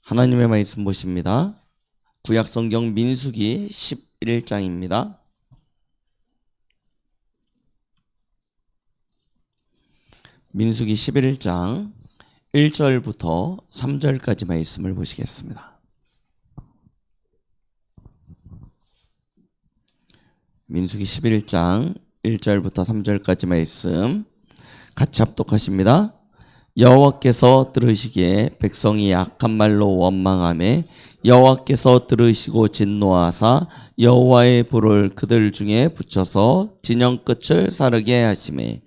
하나님의 말씀 보십니다. 구약성경 민수기 11장입니다. 민수기 11장 1절부터 3절까지 말씀을 보시겠습니다. 민수기 11장 1절부터 3절까지 말씀 같이 합독하십니다. 여호와께서 들으시기에 백성이 악한 말로 원망하며 여호와께서 들으시고 진노하사 여호와의 불을 그들 중에 붙여서 진영 끝을 사르게 하시매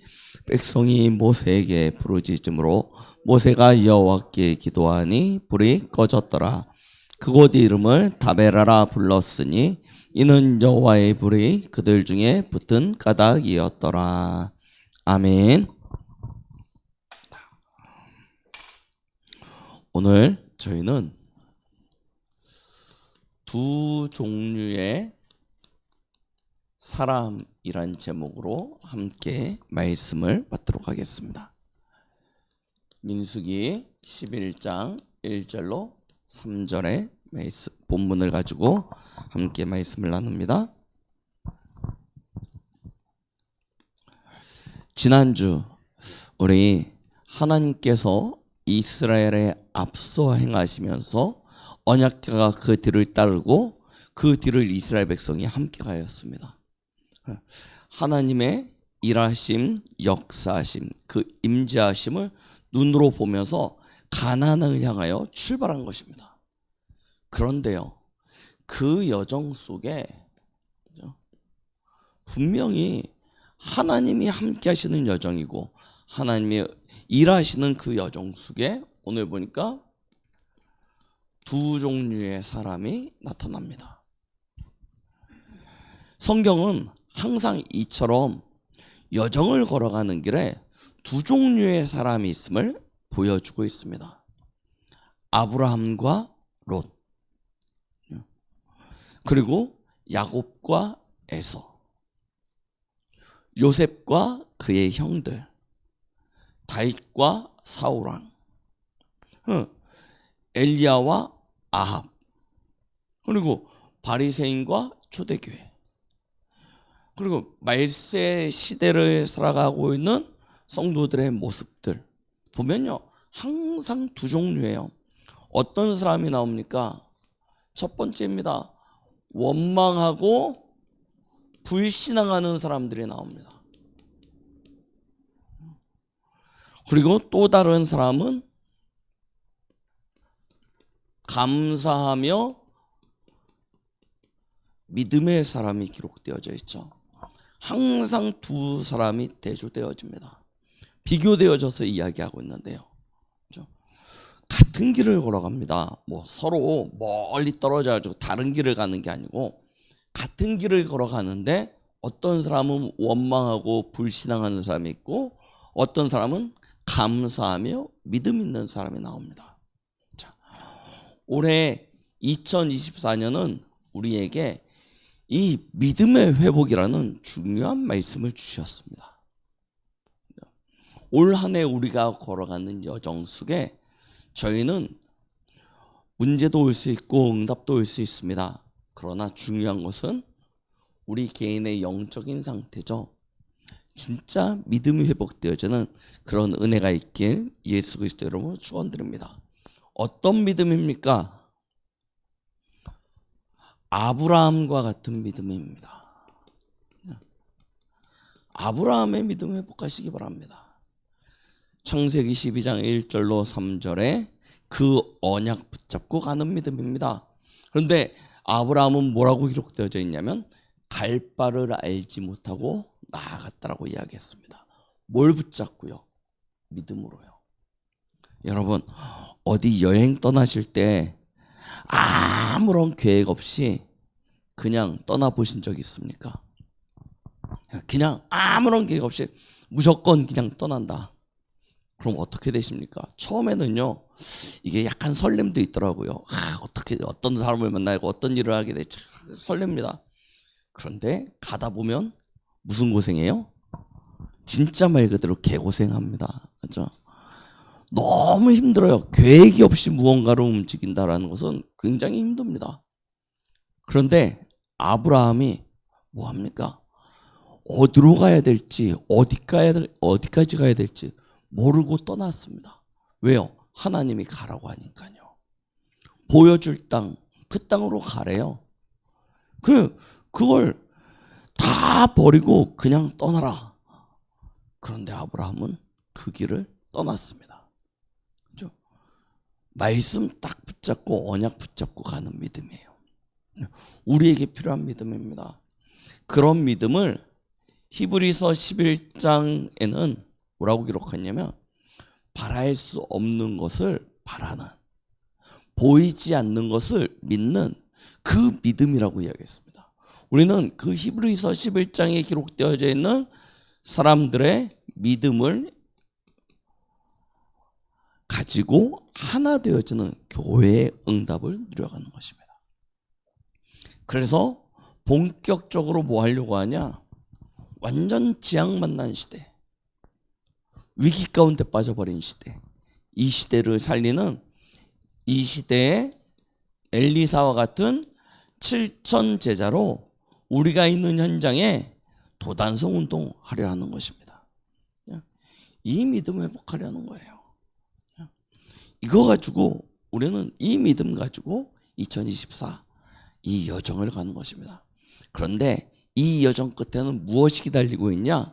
백성이 모세에게 부르짖음으로 모세가 여호와께 기도하니 불이 꺼졌더라. 그곳 이름을 다베라라 불렀으니 이는 여호와의 불이 그들 중에 붙은 까닭이었더라. 아멘. 오늘 저희는 두 종류의 사람이란 제목으로 함께 말씀을 받도록 하겠습니다. 민수기 11장 1절로 3절의 말씀, 본문을 가지고 함께 말씀을 나눕니다. 지난주 우리 하나님께서 이스라엘에 앞서 행하시면서 언약궤가 그 뒤를 따르고 그 뒤를 이스라엘 백성이 함께 가였습니다. 하나님의 일하심, 역사하심, 그 임재하심을 눈으로 보면서 가나안을 향하여 출발한 것입니다. 그런데요, 그 여정 속에 분명히 하나님이 함께 하시는 여정이고 하나님이 일하시는 그 여정 속에 오늘 보니까 두 종류의 사람이 나타납니다. 성경은 항상 이처럼 여정을 걸어가는 길에 두 종류의 사람이 있음을 보여주고 있습니다. 아브라함과 롯, 그리고 야곱과 에서, 요셉과 그의 형들, 다윗과 사울왕, 엘리야와 아합, 그리고 바리새인과 초대교회, 그리고 말세 시대를 살아가고 있는 성도들의 모습들 보면요, 항상 두 종류예요. 어떤 사람이 나옵니까? 첫 번째입니다. 원망하고 불신앙하는 사람들이 나옵니다. 그리고 또 다른 사람은 감사하며 믿음의 사람이 기록되어져 있죠. 항상 두 사람이 대조되어집니다. 비교되어져서 이야기하고 있는데요. 같은 길을 걸어갑니다. 서로 멀리 떨어져가지고 다른 길을 가는 게 아니고 같은 길을 걸어가는데 어떤 사람은 원망하고 불신앙하는 사람이 있고 어떤 사람은 감사하며 믿음 있는 사람이 나옵니다. 자, 올해 2024년은 우리에게 이 믿음의 회복이라는 중요한 말씀을 주셨습니다. 올 한 해 우리가 걸어가는 여정 속에 저희는 문제도 올 수 있고 응답도 올 수 있습니다. 그러나 중요한 것은 우리 개인의 영적인 상태죠. 진짜 믿음이 회복되어지는 그런 은혜가 있길 예수 그리스도 이름으로 축원드립니다. 어떤 믿음입니까? 아브라함과 같은 믿음입니다. 아브라함의 믿음 회복하시기 바랍니다. 창세기 12장 1절로 3절에 그 언약 붙잡고 가는 믿음입니다. 그런데 아브라함은 뭐라고 기록되어져 있냐면 갈 바를 알지 못하고 나아갔다라고 이야기했습니다. 뭘 붙잡고요? 믿음으로요. 여러분, 어디 여행 떠나실 때 아무런 계획 없이 그냥 떠나보신 적 있습니까? 그냥 아무런 계획 없이 무조건 그냥 떠난다. 그럼 어떻게 되십니까? 처음에는요, 이게 약간 설렘도 있더라고요. 어떻게 어떤 사람을 만나고 어떤 일을 하게 될지 설렙니다. 그런데 가다 보면 무슨 고생해요? 진짜 말 그대로 개고생합니다. 그렇죠? 너무 힘들어요. 계획이 없이 무언가로 움직인다라는 것은 굉장히 힘듭니다. 그런데 아브라함이 뭐 합니까? 어디로 가야 될지, 어디까지 가야 될지 모르고 떠났습니다. 왜요? 하나님이 가라고 하니까요. 보여줄 땅, 그 땅으로 가래요. 그걸 다 버리고 그냥 떠나라. 그런데 아브라함은 그 길을 떠났습니다. 그렇죠? 말씀 딱 붙잡고 언약 붙잡고 가는 믿음이에요. 우리에게 필요한 믿음입니다. 그런 믿음을 히브리서 11장에는 뭐라고 기록했냐면 바랄 수 없는 것을 바라는, 보이지 않는 것을 믿는 그 믿음이라고 이야기했습니다. 우리는 그 히브리서 11장에 기록되어져 있는 사람들의 믿음을 가지고 하나 되어지는 교회의 응답을 누려가는 것입니다. 그래서 본격적으로 뭐 하려고 하냐? 완전 지향만난 시대, 위기 가운데 빠져버린 시대, 이 시대를 살리는, 이 시대에 엘리사와 같은 7천 제자로 우리가 있는 현장에 도단성 운동하려 하는 것입니다. 이 믿음 회복하려는 거예요. 이거 가지고 우리는 이 믿음 가지고 2024 이 여정을 가는 것입니다. 그런데 이 여정 끝에는 무엇이 기다리고 있냐?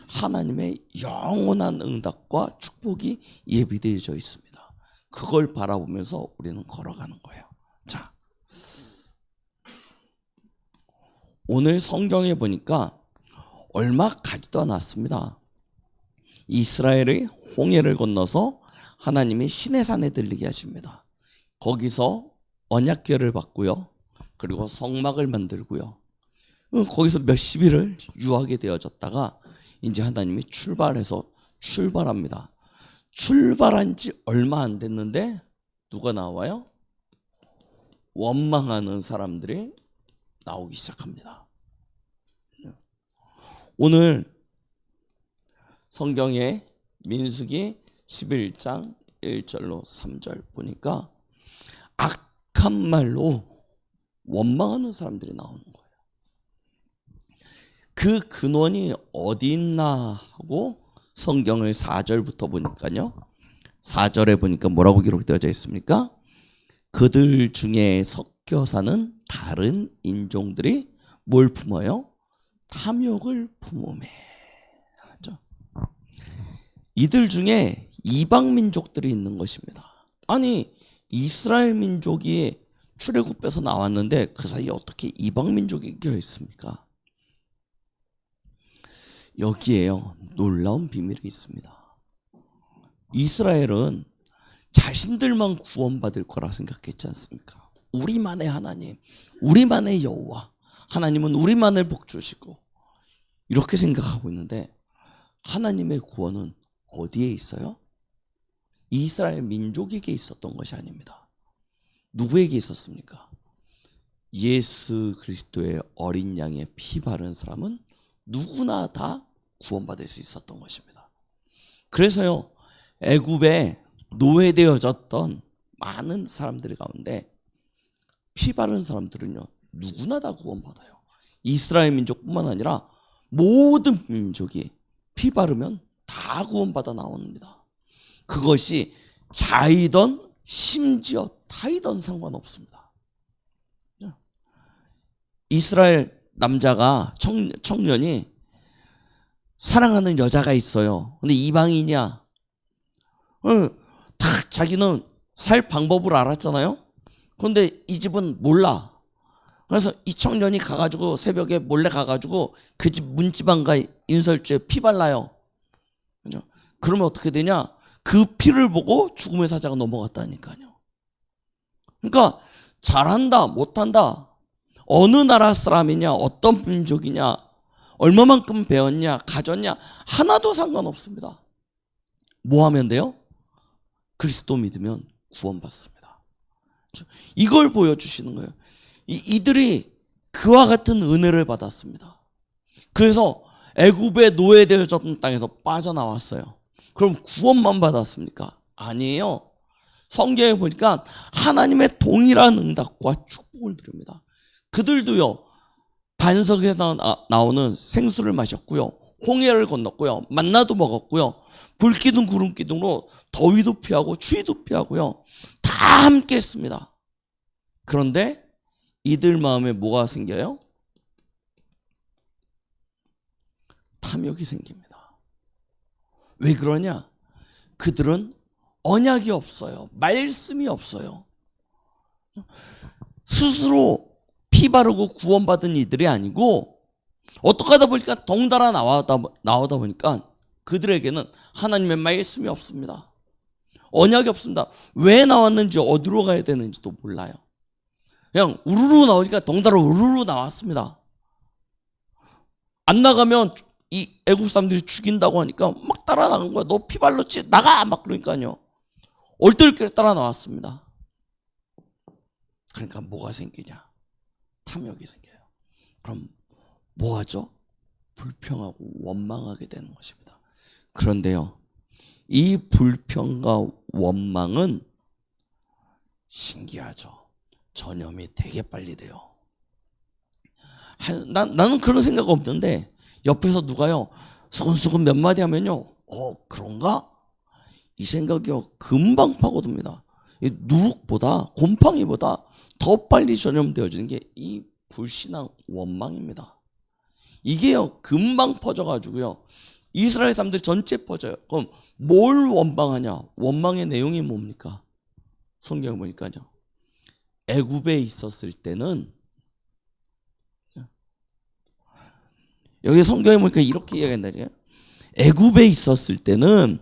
하나님의 영원한 응답과 축복이 예비되어져 있습니다. 그걸 바라보면서 우리는 걸어가는 거예요. 자, 오늘 성경에 보니까 얼마 가지도 않았습니다. 이스라엘의 홍해를 건너서 하나님이 시내산에 들리게 하십니다. 거기서 언약궤를 받고요. 그리고 성막을 만들고요. 거기서 몇십 일을 유하게 되어졌다가 이제 하나님이 출발합니다. 출발한 지 얼마 안 됐는데 누가 나와요? 원망하는 사람들이 나오기 시작합니다. 오늘 성경에 민수기 11장 1절로 3절 보니까 악한 말로 원망하는 사람들이 나오는 거예요. 그 근원이 어디 있나 하고 성경을 4절부터 보니까요. 4절에 보니까 뭐라고 기록되어져 있습니까? 그들 중에 섞여 사는 다른 인종들이 뭘 품어요? 탐욕을 품으매. 하죠. 이들 중에 이방 민족들이 있는 것입니다. 아니, 이스라엘 민족이 출애굽해서 나왔는데 그 사이에 어떻게 이방 민족이 껴 있습니까? 여기에요, 놀라운 비밀이 있습니다. 이스라엘은 자신들만 구원받을 거라 생각했지 않습니까? 우리만의 하나님, 우리만의 여호와, 하나님은 우리만을 복주시고 이렇게 생각하고 있는데 하나님의 구원은 어디에 있어요? 이스라엘 민족에게 있었던 것이 아닙니다. 누구에게 있었습니까? 예수 그리스도의 어린 양의 피 바른 사람은 누구나 다 구원받을 수 있었던 것입니다. 그래서요, 애굽에 노예되어졌던 많은 사람들 가운데 피 바른 사람들은요, 누구나 다 구원받아요. 이스라엘 민족뿐만 아니라 모든 민족이 피 바르면 다 구원받아 나옵니다. 그것이 자이던 심지어 타이던 상관없습니다. 이스라엘 남자가 청년이 사랑하는 여자가 있어요. 근데 이방인이야. 딱 자기는 살 방법을 알았잖아요. 그런데 이 집은 몰라. 그래서 이 청년이 가가지고 새벽에 몰래 가가지고 그 집 문지방과 인설주에 피 발라요. 그죠? 그러면 어떻게 되냐? 그 피를 보고 죽음의 사자가 넘어갔다니까요. 그러니까 잘한다, 못한다, 어느 나라 사람이냐, 어떤 민족이냐, 얼마만큼 배웠냐, 가졌냐, 하나도 상관없습니다. 뭐 하면 돼요? 그리스도 믿으면 구원받습니다. 이걸 보여주시는 거예요. 이들이 그와 같은 은혜를 받았습니다. 그래서 애굽의 노예되어졌던 땅에서 빠져나왔어요. 그럼 구원만 받았습니까? 아니에요. 성경에 보니까 하나님의 동일한 응답과 축복을 드립니다. 그들도요, 반석에 나오는 생수를 마셨고요, 홍해를 건넜고요, 만나도 먹었고요, 불기둥 구름기둥으로 더위도 피하고 추위도 피하고요, 다 함께 했습니다. 그런데 이들 마음에 뭐가 생겨요? 탐욕이 생깁니다. 왜 그러냐? 그들은 언약이 없어요. 말씀이 없어요. 스스로 피 바르고 구원받은 이들이 아니고 어떻게 하다 보니까 덩달아 나오다 보니까 그들에게는 하나님의 말씀이 없습니다. 언약이 없습니다. 왜 나왔는지 어디로 가야 되는지도 몰라요. 그냥 우르르 나오니까 덩달아 우르르 나왔습니다. 안 나가면 이 애국 사람들이 죽인다고 하니까 막 따라 나간 거야. 너 피 발랐지? 나가! 막 그러니까요. 얼떨결에 따라 나왔습니다. 그러니까 뭐가 생기냐? 탐욕이 생겨요. 그럼 뭐 하죠? 불평하고 원망하게 되는 것입니다. 그런데요, 이 불평과 원망은 신기하죠. 전염이 되게 빨리 돼요. 나는 그런 생각 없는데 옆에서 누가요, 수근수근 몇 마디 하면요, 그런가? 이 생각이요, 금방 파고듭니다. 누룩보다, 곰팡이보다 더 빨리 전염되어지는 게 이 불신앙 원망입니다. 이게요, 금방 퍼져가지고요, 이스라엘 사람들 전체 퍼져요. 그럼 뭘 원망하냐? 원망의 내용이 뭡니까? 성경 보니까요, 애굽에 있었을 때는, 여기 성경에 보니까 이렇게 이야기한다니까요. 애굽에 있었을 때는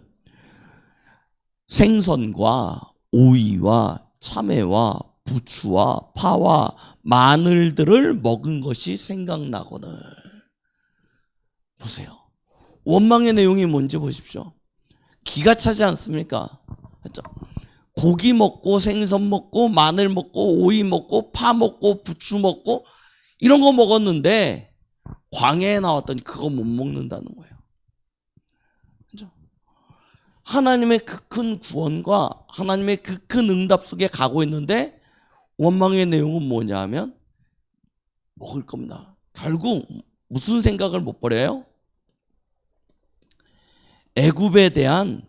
생선과 오이와 참외와 부추와 파와 마늘들을 먹은 것이 생각나거늘. 보세요. 원망의 내용이 뭔지 보십시오. 기가 차지 않습니까? 그렇죠? 고기 먹고 생선 먹고 마늘 먹고 오이 먹고 파 먹고 부추 먹고 이런 거 먹었는데 광야에 나왔더니 그거 못 먹는다는 거예요. 그렇죠? 하나님의 그 큰 구원과 하나님의 그 큰 응답 속에 가고 있는데 원망의 내용은 뭐냐 하면 먹을 겁니다. 결국 무슨 생각을 못 버려요? 애굽에 대한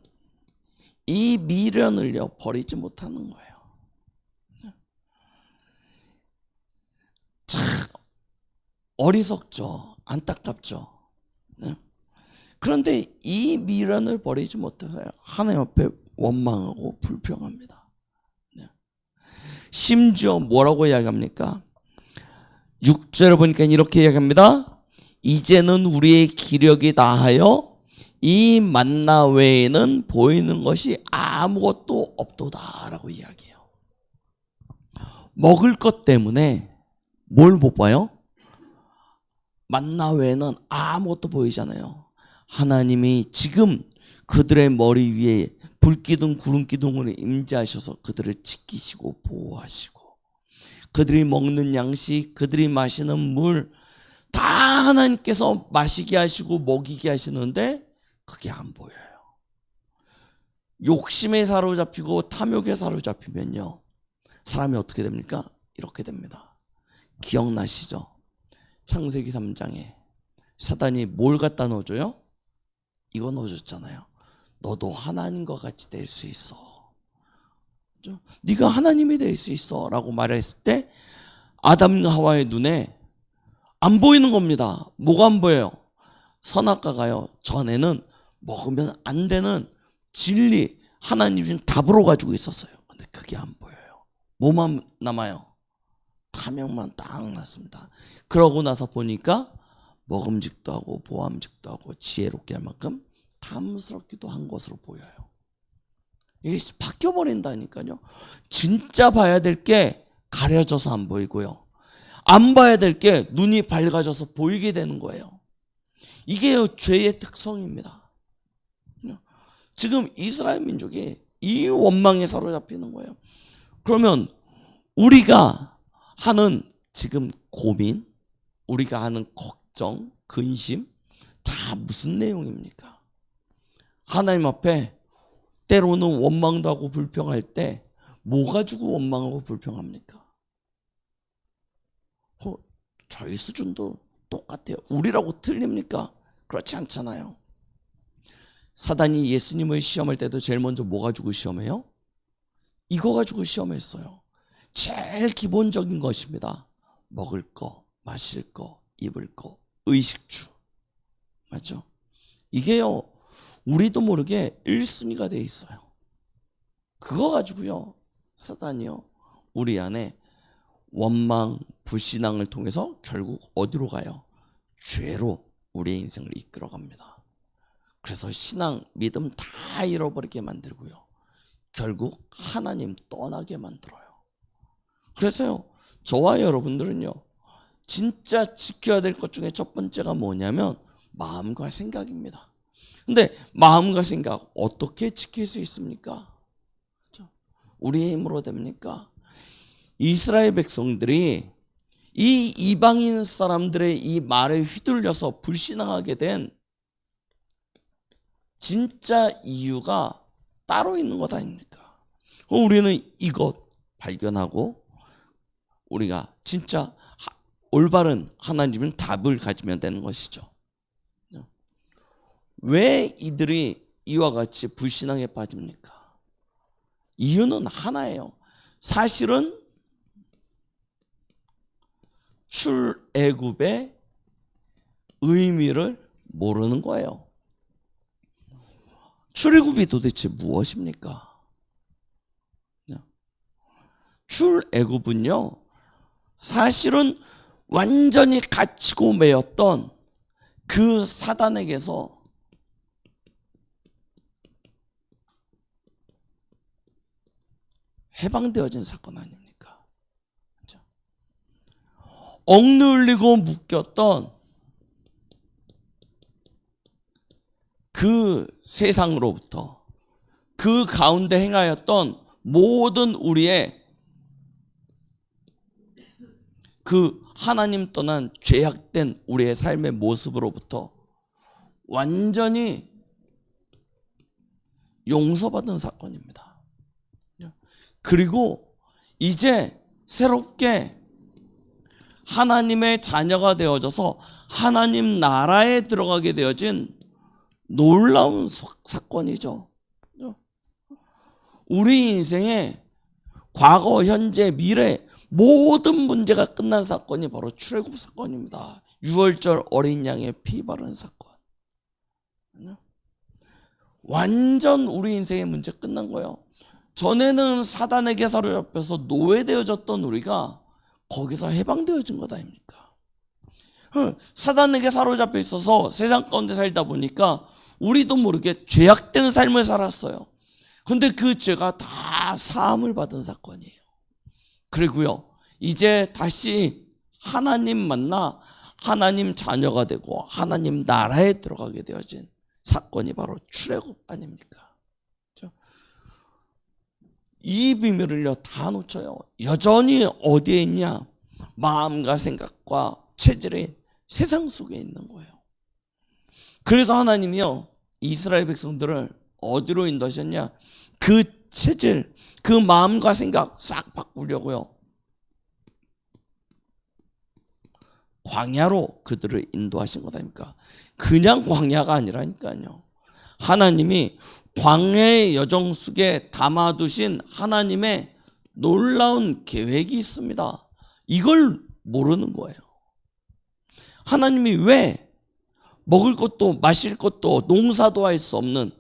이 미련을요, 버리지 못하는 거예요. 참 어리석죠. 안타깝죠. 그런데 이 미련을 버리지 못해서요, 하나님 앞에 원망하고 불평합니다. 심지어 뭐라고 이야기합니까? 6절을 보니까 이렇게 이야기합니다. 이제는 우리의 기력이 다하여 이 만나 외에는 보이는 것이 아무것도 없도다라고 이야기해요. 먹을 것 때문에 뭘 못 봐요? 만나 외에는 아무것도 보이잖아요. 하나님이 지금 그들의 머리 위에 불기둥 구름기둥으로 임재하셔서 그들을 지키시고 보호하시고 그들이 먹는 양식, 그들이 마시는 물 다 하나님께서 마시게 하시고 먹이게 하시는데 그게 안 보여요. 욕심에 사로잡히고 탐욕에 사로잡히면요, 사람이 어떻게 됩니까? 이렇게 됩니다. 기억나시죠? 창세기 3장에 사단이 뭘 갖다 넣어줘요? 이거 넣어줬잖아요. 너도 하나님과 같이 될 수 있어. 네가 하나님이 될 수 있어 라고 말했을 때 아담과 하와의 눈에 안 보이는 겁니다. 뭐가 안 보여요? 선악과가요, 전에는 먹으면 안 되는 진리, 하나님 주신 답으로 가지고 있었어요. 근데 그게 안 보여요. 뭐만 남아요? 탐욕만 딱 났습니다. 그러고 나서 보니까 먹음직도 하고 보암직도 하고 지혜롭게 할 만큼 탐스럽기도 한 것으로 보여요. 이게 바뀌어버린다니까요. 진짜 봐야 될 게 가려져서 안 보이고요, 안 봐야 될 게 눈이 밝아져서 보이게 되는 거예요. 이게 죄의 특성입니다. 지금 이스라엘 민족이 이 원망에 사로잡히는 거예요. 그러면 우리가 하는 지금 고민, 우리가 하는 걱정, 근심 다 무슨 내용입니까? 하나님 앞에 때로는 원망도 하고 불평할 때 뭐 가지고 원망하고 불평합니까? 저희 수준도 똑같아요. 우리라고 틀립니까? 그렇지 않잖아요. 사단이 예수님을 시험할 때도 제일 먼저 뭐 가지고 시험해요? 이거 가지고 시험했어요. 제일 기본적인 것입니다. 먹을 거, 마실 거, 입을 거, 의식주. 맞죠? 이게요, 우리도 모르게 1순위가 돼 있어요. 그거 가지고요, 사단이요, 우리 안에 원망, 불신앙을 통해서 결국 어디로 가요? 죄로 우리의 인생을 이끌어갑니다. 그래서 신앙, 믿음 다 잃어버리게 만들고요, 결국 하나님 떠나게 만들어요. 그래서요, 저와 여러분들은요, 진짜 지켜야 될 것 중에 첫 번째가 뭐냐면 마음과 생각입니다. 근데 마음과 생각 어떻게 지킬 수 있습니까? 우리의 힘으로 됩니까? 이스라엘 백성들이 이 이방인 사람들의 이 말에 휘둘려서 불신앙하게 된 진짜 이유가 따로 있는 것 아닙니까? 우리는 이것 발견하고 우리가 진짜 올바른 하나님은 답을 가지면 되는 것이죠. 왜 이들이 이와 같이 불신앙에 빠집니까? 이유는 하나예요. 사실은 출애굽의 의미를 모르는 거예요. 출애굽이 도대체 무엇입니까? 출애굽은요, 사실은 완전히 갇히고 매였던 그 사단에게서 해방되어진 사건 아닙니까? 억눌리고 묶였던 그 세상으로부터 그 가운데 행하였던 모든 우리의 그 하나님 떠난 죄악된 우리의 삶의 모습으로부터 완전히 용서받은 사건입니다. 그리고 이제 새롭게 하나님의 자녀가 되어져서 하나님 나라에 들어가게 되어진 놀라운 사건이죠. 우리 인생의 과거, 현재, 미래 모든 문제가 끝난 사건이 바로 출애굽 사건입니다. 유월절 어린 양의 피 바른 사건. 완전 우리 인생의 문제 끝난 거예요. 전에는 사단에게 사로잡혀서 노예되어졌던 우리가 거기서 해방되어진 것 아닙니까? 사단에게 사로잡혀 있어서 세상 가운데 살다 보니까 우리도 모르게 죄악된 삶을 살았어요. 근데 그 죄가 다 사함을 받은 사건이에요. 그리고요, 이제 다시 하나님 만나 하나님 자녀가 되고 하나님 나라에 들어가게 되어진 사건이 바로 출애굽 아닙니까? 이 비밀을요 다 놓쳐요. 여전히 어디에 있냐? 마음과 생각과 체질이 세상 속에 있는 거예요. 그래서 하나님이요 이스라엘 백성들을 어디로 인도하셨냐? 그 체질, 그 마음과 생각 싹 바꾸려고요, 광야로 그들을 인도하신 것 아닙니까? 그냥 광야가 아니라니까요. 하나님이 광야의 여정 속에 담아두신 하나님의 놀라운 계획이 있습니다. 이걸 모르는 거예요. 하나님이 왜 먹을 것도 마실 것도 농사도 할 수 없는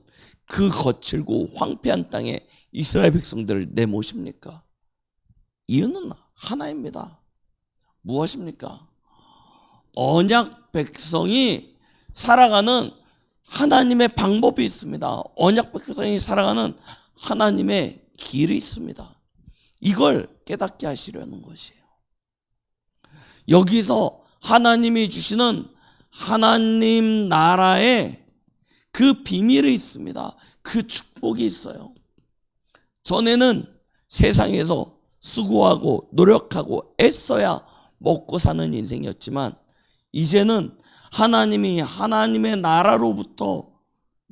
그 거칠고 황폐한 땅에 이스라엘 백성들을 내모십니까? 이유는 하나입니다. 무엇입니까? 언약 백성이 살아가는 하나님의 방법이 있습니다. 언약 백성이 살아가는 하나님의 길이 있습니다. 이걸 깨닫게 하시려는 것이에요. 여기서 하나님이 주시는 하나님 나라의 그 비밀이 있습니다. 그 축복이 있어요. 전에는 세상에서 수고하고 노력하고 애써야 먹고 사는 인생이었지만 이제는 하나님이 하나님의 나라로부터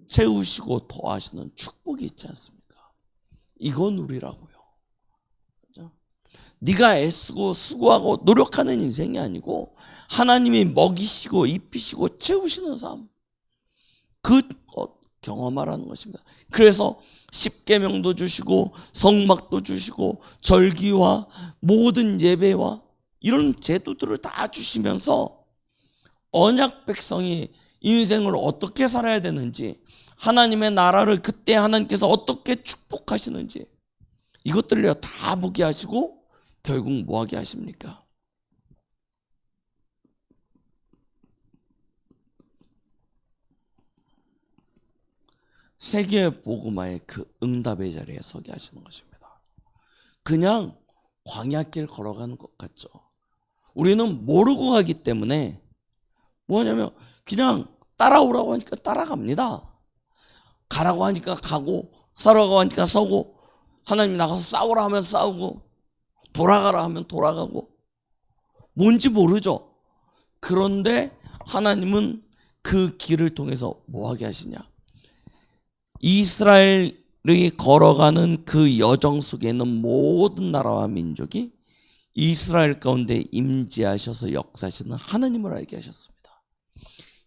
채우시고 더하시는 축복이 있지 않습니까? 이거 누리라고요. 그렇죠? 네가 애쓰고 수고하고 노력하는 인생이 아니고 하나님이 먹이시고 입히시고 채우시는 삶, 그 경험하라는 것입니다. 그래서 십계명도 주시고 성막도 주시고 절기와 모든 예배와 이런 제도들을 다 주시면서 언약 백성이 인생을 어떻게 살아야 되는지, 하나님의 나라를 그때 하나님께서 어떻게 축복하시는지 이것들을 다 보게 하시고 결국 뭐 하게 하십니까? 세계 복음화의 그 응답의 자리에 서게 하시는 것입니다. 그냥 광야길 걸어가는 것 같죠. 우리는 모르고 가기 때문에 뭐냐면 그냥 따라오라고 하니까 따라갑니다. 가라고 하니까 가고 서라고 하니까 서고 하나님 나가서 싸우라 하면 싸우고 돌아가라 하면 돌아가고 뭔지 모르죠. 그런데 하나님은 그 길을 통해서 뭐 하게 하시냐? 이스라엘이 걸어가는 그 여정 속에 있는 모든 나라와 민족이 이스라엘 가운데 임재하셔서 역사하시는 하나님을 알게 하셨습니다.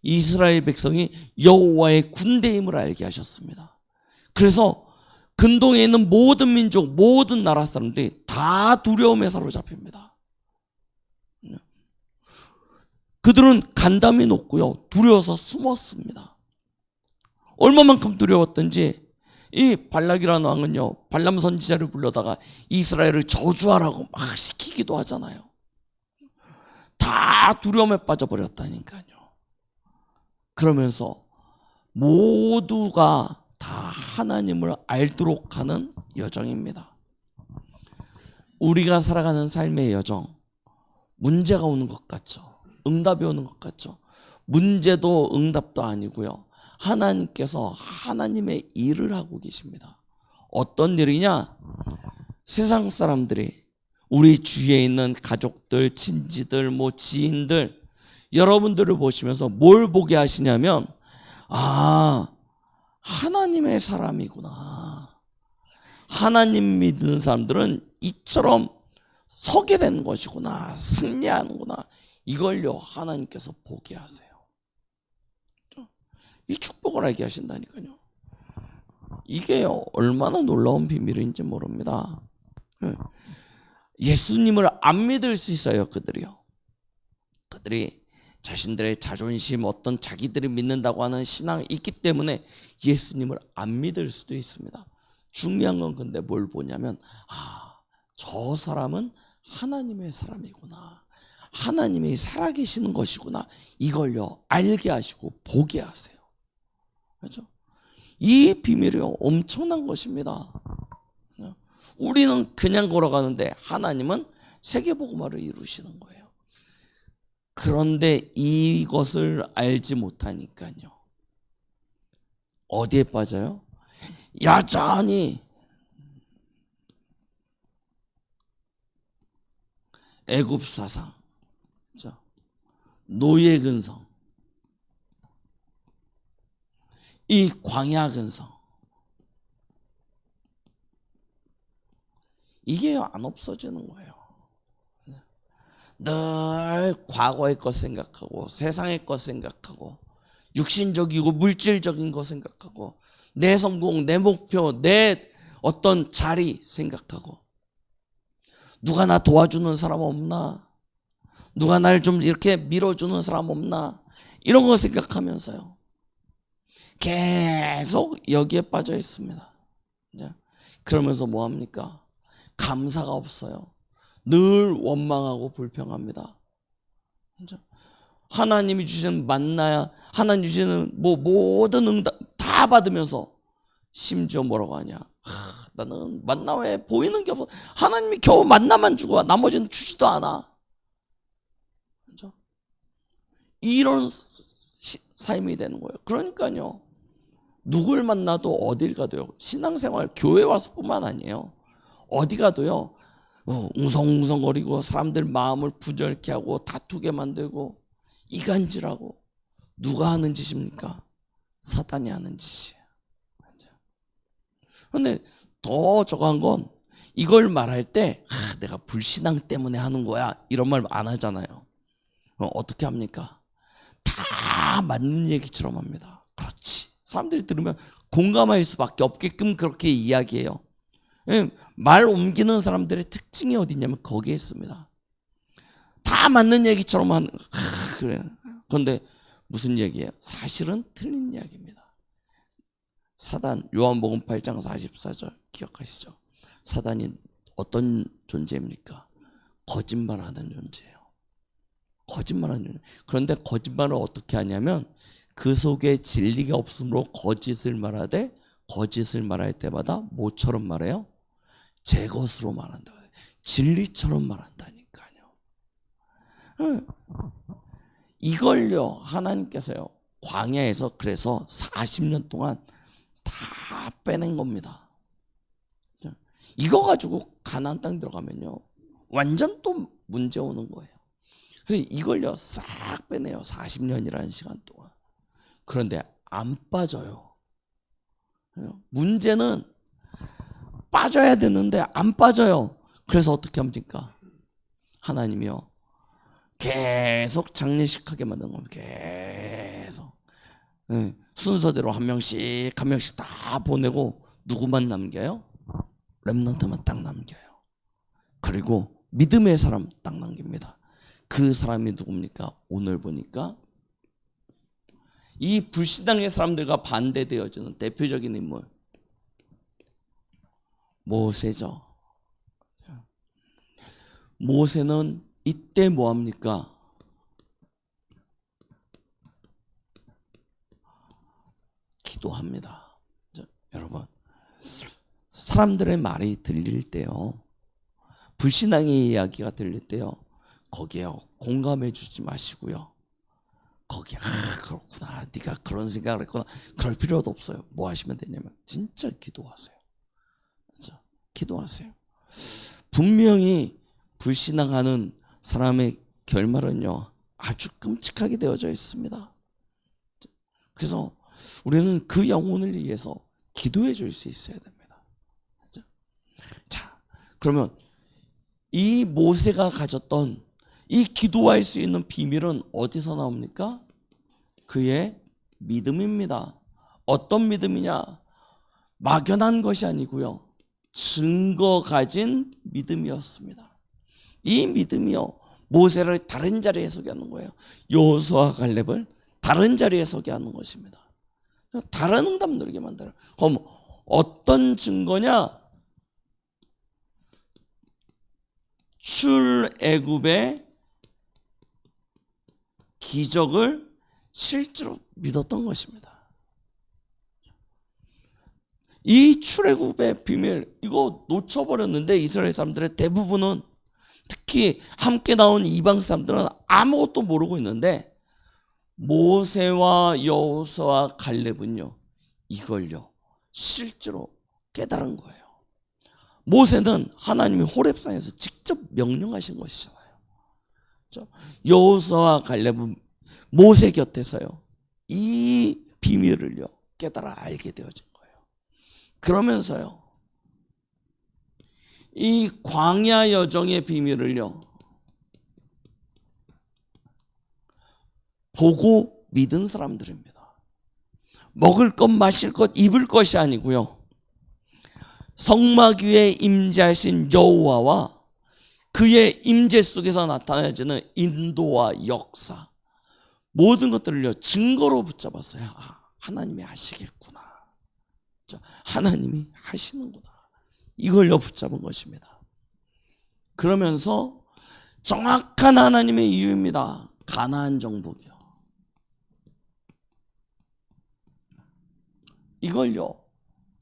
이스라엘 백성이 여호와의 군대임을 알게 하셨습니다. 그래서 근동에 있는 모든 민족, 모든 나라 사람들이 다 두려움에 사로잡힙니다. 그들은 간담이 높고요, 두려워서 숨었습니다. 얼마만큼 두려웠던지 이 발락이라는 왕은요, 발람 선지자를 불러다가 이스라엘을 저주하라고 막 시키기도 하잖아요. 다 두려움에 빠져버렸다니까요. 그러면서 모두가 다 하나님을 알도록 하는 여정입니다. 우리가 살아가는 삶의 여정, 문제가 오는 것 같죠. 응답이 오는 것 같죠. 문제도 응답도 아니고요, 하나님께서 하나님의 일을 하고 계십니다. 어떤 일이냐? 세상 사람들이, 우리 주위에 있는 가족들, 친지들, 지인들, 여러분들을 보시면서 뭘 보게 하시냐면, 아, 하나님의 사람이구나. 하나님 믿는 사람들은 이처럼 서게 되는 것이구나, 승리하는구나, 이걸요 하나님께서 보게 하세요. 이 축복을 알게 하신다니까요. 이게요 얼마나 놀라운 비밀인지 모릅니다. 예수님을 안 믿을 수 있어요. 그들이 자신들의 자존심, 어떤 자기들이 믿는다고 하는 신앙이 있기 때문에 예수님을 안 믿을 수도 있습니다. 중요한 건 근데 뭘 보냐면, 저 사람은 하나님의 사람이구나, 하나님이 살아계시는 것이구나, 이걸요 알게 하시고 보게 하세요. 그렇죠? 이 비밀이 엄청난 것입니다. 우리는 그냥 걸어가는데 하나님은 세계복음화를 이루시는 거예요. 그런데 이것을 알지 못하니까요, 어디에 빠져요? 여전히 애굽 사상, 노예 근성, 이 광야 근성, 이게 안 없어지는 거예요. 늘 과거의 것 생각하고 세상의 것 생각하고 육신적이고 물질적인 것 생각하고 내 성공, 내 목표, 내 어떤 자리 생각하고, 누가 나 도와주는 사람 없나, 누가 날 좀 이렇게 밀어주는 사람 없나, 이런 거 생각하면서요 계속 여기에 빠져 있습니다. 그러면서 뭐합니까? 감사가 없어요. 늘 원망하고 불평합니다. 하나님이 주시는 만나야, 하나님 주시는 모든 응답 다 받으면서 심지어 뭐라고 하냐? 나는 만나 외에 보이는 게 없어. 하나님이 겨우 만나만 주고 나머지는 주지도 않아. 그렇죠? 이런 삶이 되는 거예요. 그러니까요, 누굴 만나도 어딜 가도요, 신앙생활 교회 와서뿐만 아니에요, 어디 가도요 웅성웅성거리고 사람들 마음을 부절케 하고 다투게 만들고 이간질하고, 누가 하는 짓입니까? 사단이 하는 짓이에요. 근데 더 저거한 건 이걸 말할 때 내가 불신앙 때문에 하는 거야 이런 말 안 하잖아요. 어떻게 합니까? 다 맞는 얘기처럼 합니다. 그렇지. 사람들이 들으면 공감할 수밖에 없게끔 그렇게 이야기해요. 말 옮기는 사람들의 특징이 어디 있냐면 거기에 있습니다. 다 맞는 얘기처럼 하는 그래요. 그런데 무슨 얘기예요? 사실은 틀린 이야기입니다. 사단, 요한복음 8장 44절 기억하시죠? 사단이 어떤 존재입니까? 거짓말하는 존재예요. 거짓말하는 존재. 그런데 거짓말을 어떻게 하냐면 그 속에 진리가 없으므로 거짓을 말하되 거짓을 말할 때마다 뭐처럼 말해요? 제 것으로 말한다. 진리처럼 말한다니까요. 이걸요 하나님께서요 광야에서 그래서 40년 동안 다 빼낸 겁니다. 이거 가지고 가나안 땅 들어가면요 완전 또 문제 오는 거예요. 그래서 이걸요 싹 빼내요. 40년이라는 시간 동안. 그런데 안 빠져요. 문제는 빠져야 되는데 안 빠져요. 그래서 어떻게 합니까? 하나님이요 계속 장례식하게 만든 겁니다. 계속 순서대로 한 명씩 다 보내고 누구만 남겨요? 렘넌트만 딱 남겨요. 그리고 믿음의 사람 딱 남깁니다. 그 사람이 누굽니까? 오늘 보니까 이 불신앙의 사람들과 반대되어지는 대표적인 인물 모세죠. 모세는 이때 뭐합니까? 기도합니다. 여러분 사람들의 말이 들릴 때요 불신앙의 이야기가 들릴 때요 거기에 공감해 주지 마시고요 거기에 그렇구나 네가 그런 생각을 했구나 그럴 필요도 없어요. 뭐 하시면 되냐면 진짜 기도하세요. 그렇죠? 기도하세요. 분명히 불신앙하는 사람의 결말은요 아주 끔찍하게 되어져 있습니다. 그래서 우리는 그 영혼을 위해서 기도해 줄 수 있어야 됩니다. 그렇죠? 자, 그러면 이 모세가 가졌던 이 기도할 수 있는 비밀은 어디서 나옵니까? 그의 믿음입니다. 어떤 믿음이냐? 막연한 것이 아니고요 증거 가진 믿음이었습니다. 이 믿음이요 모세를 다른 자리에 서게 하는 거예요. 여호수아와 갈렙을 다른 자리에 서게 하는 것입니다. 다른 응답 누리게 만들어요. 그럼 어떤 증거냐? 출애굽의 기적을 실제로 믿었던 것입니다. 이 출애굽의 비밀 이거 놓쳐버렸는데 이스라엘 사람들의 대부분은 특히 함께 나온 이방 사람들은 아무것도 모르고 있는데 모세와 여호수아와 갈렙은요 이걸요 실제로 깨달은 거예요. 모세는 하나님이 호렙산에서 직접 명령하신 것이잖아요. 여호수아와 갈렙은 모세 곁에서요 이 비밀을요 깨달아 알게 되어진 거예요. 그러면서요 이 광야 여정의 비밀을요 보고 믿은 사람들입니다. 먹을 것 마실 것 입을 것이 아니고요 성막 위에 임재하신 여호와와 그의 임재 속에서 나타나지는 인도와 역사 모든 것들을요 증거로 붙잡았어요. 하나님이 하시겠구나. 하나님이 하시는구나. 이걸요 붙잡은 것입니다. 그러면서 정확한 하나님의 이유입니다. 가나안 정복이요. 이걸요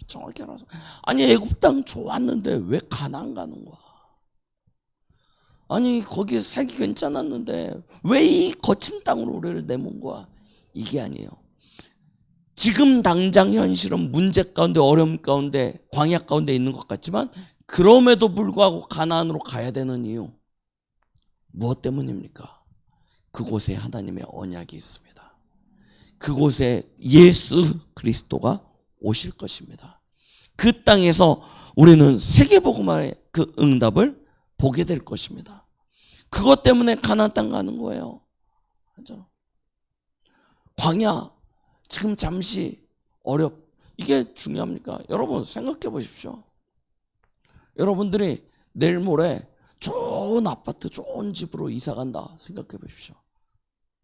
정확히 알아서 아니 애굽 땅 좋았는데 왜 가나안 가는 거야? 아니 거기 살기 괜찮았는데 왜 이 거친 땅으로 우리를 내몬 거야? 이게 아니에요. 지금 당장 현실은 문제 가운데 어려움 가운데 광야 가운데 있는 것 같지만 그럼에도 불구하고 가나안으로 가야 되는 이유 무엇 때문입니까? 그곳에 하나님의 언약이 있습니다. 그곳에 예수 그리스도가 오실 것입니다. 그 땅에서 우리는 세계복음화의 그 응답을 보게 될 것입니다. 그것 때문에 가나안 땅 가는 거예요. 맞죠? 광야 지금 잠시 이게 중요합니까? 여러분 생각해 보십시오. 여러분들이 내일 모레 좋은 아파트, 좋은 집으로 이사 간다 생각해 보십시오.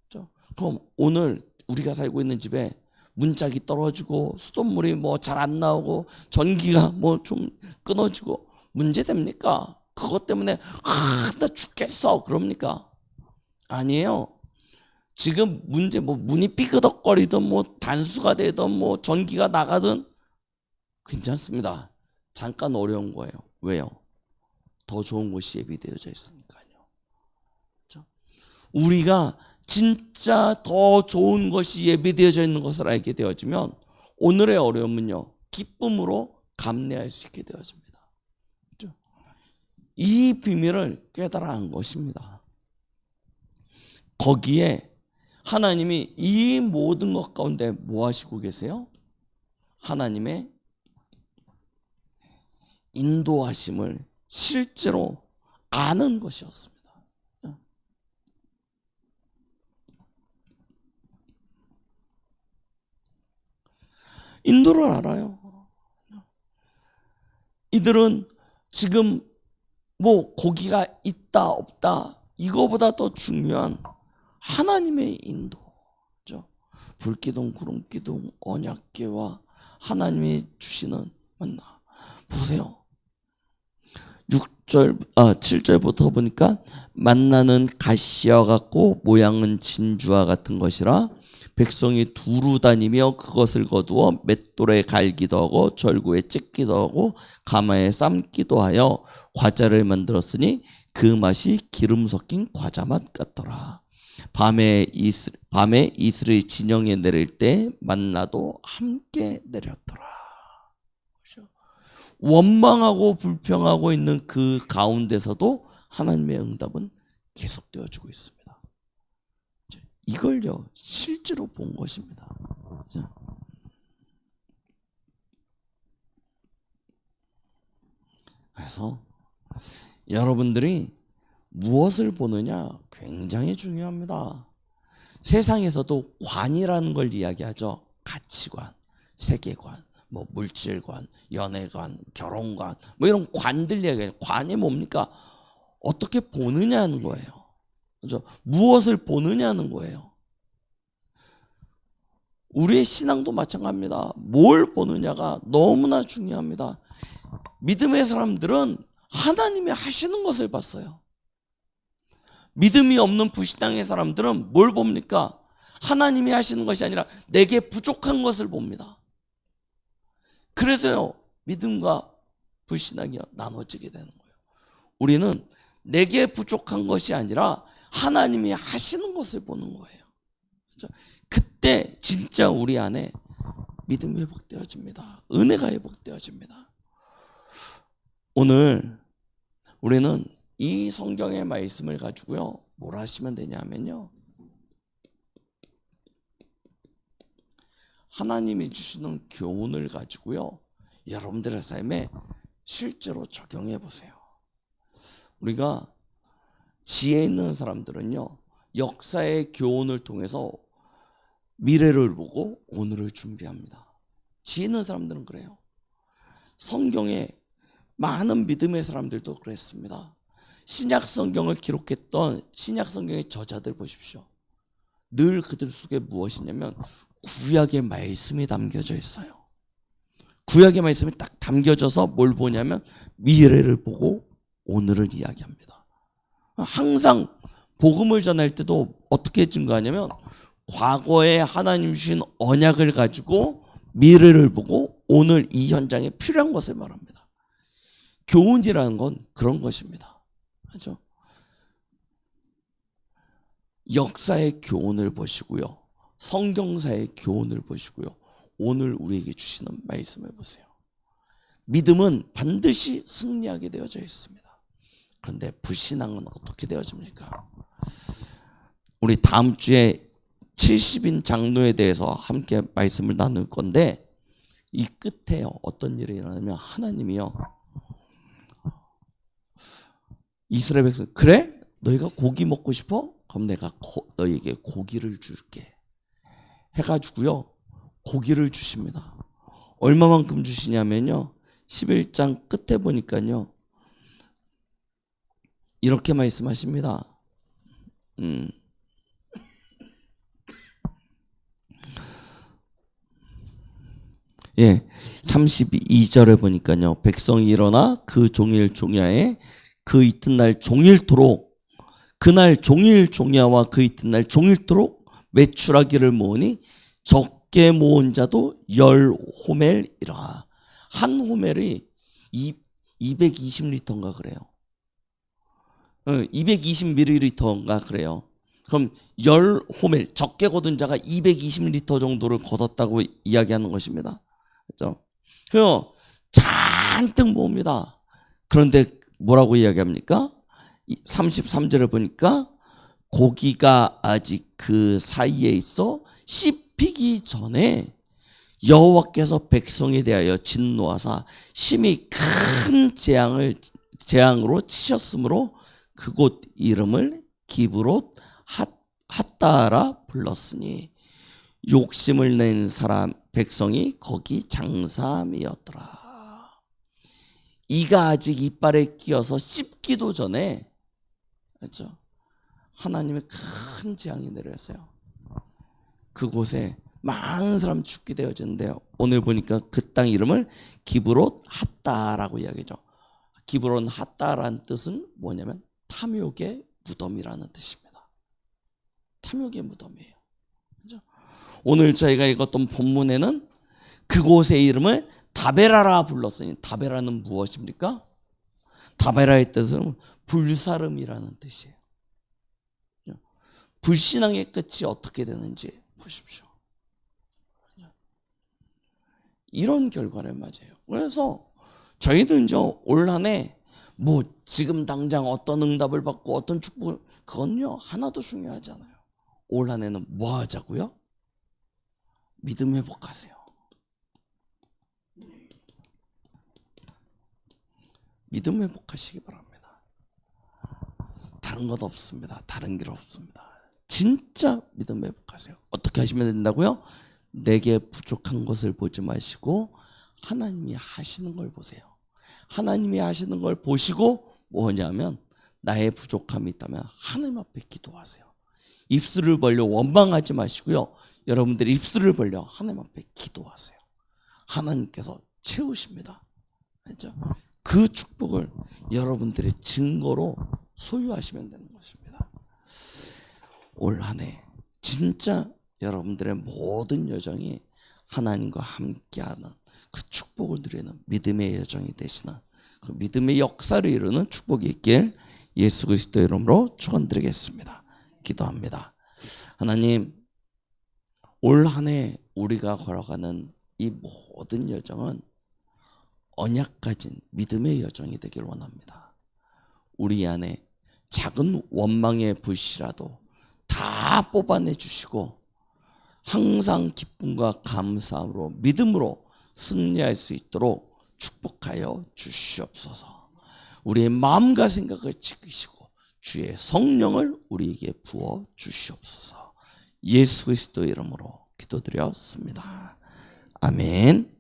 그렇죠? 그럼 오늘 우리가 살고 있는 집에 문짝이 떨어지고 수돗물이 뭐 잘 안 나오고 전기가 뭐 좀 끊어지고 문제 됩니까? 그것 때문에 나 죽겠어 그럽니까? 아니에요. 지금 문제 뭐 문이 삐그덕거리든 뭐 단수가 되든 뭐 전기가 나가든 괜찮습니다. 잠깐 어려운 거예요. 왜요? 더 좋은 곳이 예비되어져 있으니까요. 그렇죠? 우리가 진짜 더 좋은 것이 예비되어져 있는 것을 알게 되어지면 오늘의 어려움은요, 기쁨으로 감내할 수 있게 되어집니다. 그렇죠? 이 비밀을 깨달아 한 것입니다. 거기에 하나님이 이 모든 것 가운데 뭐 하시고 계세요? 하나님의 인도하심을 실제로 아는 것이었습니다. 인도를 알아요. 이들은 지금 뭐 고기가 있다 없다 이거보다 더 중요한 하나님의 인도죠. 불기둥 구름기둥 언약궤와 하나님이 주시는 만나. 보세요. 7절부터 보니까 만나는 가시와 같고 모양은 진주와 같은 것이라 백성이 두루 다니며 그것을 거두어 맷돌에 갈기도 하고 절구에 찢기도 하고 가마에 삶기도 하여 과자를 만들었으니 그 맛이 기름 섞인 과자 맛 같더라. 밤에 이슬의 진영에 내릴 때 만나도 함께 내렸더라. 원망하고 불평하고 있는 그 가운데서도 하나님의 응답은 계속되어지고 있습니다. 이걸요 실제로 본 것입니다. 그래서 여러분들이 무엇을 보느냐 굉장히 중요합니다. 세상에서도 관이라는 걸 이야기하죠. 가치관, 세계관, 뭐 물질관, 연애관, 결혼관, 뭐 이런 관들 이야기해요. 관이 뭡니까? 어떻게 보느냐는 거예요. 그렇죠? 무엇을 보느냐는 거예요. 우리의 신앙도 마찬가지입니다. 뭘 보느냐가 너무나 중요합니다. 믿음의 사람들은 하나님이 하시는 것을 봤어요. 믿음이 없는 불신앙의 사람들은 뭘 봅니까? 하나님이 하시는 것이 아니라 내게 부족한 것을 봅니다. 그래서요, 믿음과 불신앙이 나눠지게 되는 거예요. 우리는 내게 부족한 것이 아니라 하나님이 하시는 것을 보는 거예요. 그렇죠? 그때 진짜 우리 안에 믿음이 회복되어집니다. 은혜가 회복되어집니다. 오늘 우리는 이 성경의 말씀을 가지고요, 뭘 하시면 되냐면요, 하나님이 주시는 교훈을 가지고요, 여러분들의 삶에 실제로 적용해 보세요. 우리가 지혜 있는 사람들은요, 역사의 교훈을 통해서 미래를 보고 오늘을 준비합니다. 지혜 있는 사람들은 그래요. 성경에 많은 믿음의 사람들도 그랬습니다. 신약 성경을 기록했던 신약 성경의 저자들 보십시오. 늘 그들 속에 무엇이냐면 구약의 말씀이 담겨져 있어요. 구약의 말씀이 딱 담겨져서 뭘 보냐면 미래를 보고 오늘을 이야기합니다. 항상 복음을 전할 때도 어떻게 증거하냐면 과거에 하나님 주신 언약을 가지고 미래를 보고 오늘 이 현장에 필요한 것을 말합니다. 교훈이라는 건 그런 것입니다. 그렇죠? 역사의 교훈을 보시고요, 성경사의 교훈을 보시고요, 오늘 우리에게 주시는 말씀을 보세요. 믿음은 반드시 승리하게 되어져 있습니다. 그런데 불신앙은 어떻게 되어집니까? 우리 다음 주에 70인 장로에 대해서 함께 말씀을 나눌 건데, 이 끝에요, 어떤 일이 일어나냐면 하나님이요, 이스라엘 백성, 그래? 너희가 고기 먹고 싶어? 그럼 내가 너희에게 고기를 줄게 해가지고요, 고기를 주십니다. 얼마만큼 주시냐면요, 11장 끝에 보니까요 이렇게 말씀하십니다. 예, 32절에 보니까요, 백성이 일어나 그 종일 종야에 그 이튿날 종일토록, 그날 종일 종야와 그 이튿날 종일토록 매출하기를 모으니 적게 모은 자도 10호멜이라. 한 호멜이 220리터인가 그래요. 220ml인가 그래요. 그럼 10호멜, 적게 거둔 자가 220리터 정도를 거뒀다고 이야기하는 것입니다. 그렇죠? 그래서 잔뜩 모읍니다. 그런데 뭐라고 이야기합니까? 33절에 보니까 고기가 아직 그 사이에 있어 씹히기 전에 여호와께서 백성에 대하여 진노하사 심히 큰 재앙으로 치셨으므로 그곳 이름을 기브롯 핫다라 불렀으니 욕심을 낸 사람 백성이 거기 장사함이었더라. 이가 아직 이빨에 끼어서 씹기도 전에, 그렇죠? 하나님의 큰 재앙이 내렸어요. 그곳에 많은 사람 죽게 되어졌는데요, 오늘 보니까 그 땅 이름을 기브롯 핫다라고 이야기하죠. 기브롯 핫다라는 뜻은 뭐냐면 탐욕의 무덤이라는 뜻입니다. 탐욕의 무덤이에요. 그렇죠? 오늘 저희가 읽었던 본문에는 그곳의 이름을 다베라라 불렀으니, 다베라는 무엇입니까? 다베라의 뜻은 불사름이라는 뜻이에요. 불신앙의 끝이 어떻게 되는지 보십시오. 이런 결과를 맞아요. 그래서 저희는 올 한해 뭐 지금 당장 어떤 응답을 받고 어떤 축복을, 그건요 하나도 중요하지 않아요. 올 한해는 뭐 하자고요? 믿음 회복하세요. 믿음 회복하시기 바랍니다. 다른 것 없습니다. 다른 길 없습니다. 진짜 믿음 회복하세요. 어떻게 하시면 된다고요? 내게 부족한 것을 보지 마시고 하나님이 하시는 걸 보세요. 하나님이 하시는 걸 보시고 뭐냐면, 나의 부족함이 있다면 하나님 앞에 기도하세요. 입술을 벌려 원망하지 마시고요, 여러분들이 입술을 벌려 하나님 앞에 기도하세요. 하나님께서 채우십니다. 그렇죠? 그 축복을 여러분들의 증거로 소유하시면 되는 것입니다. 올 한 해 진짜 여러분들의 모든 여정이 하나님과 함께하는 그 축복을 누리는 믿음의 여정이 되시는, 그 믿음의 역사를 이루는 축복이 있길 예수 그리스도 이름으로 축원드리겠습니다. 기도합니다. 하나님, 올 한 해 우리가 걸어가는 이 모든 여정은 언약 가진 믿음의 여정이 되길 원합니다. 우리 안에 작은 원망의 불씨라도 다 뽑아내 주시고 항상 기쁨과 감사함으로 믿음으로 승리할 수 있도록 축복하여 주시옵소서. 우리의 마음과 생각을 지키시고 주의 성령을 우리에게 부어 주시옵소서. 예수 그리스도 이름으로 기도드렸습니다. 아멘.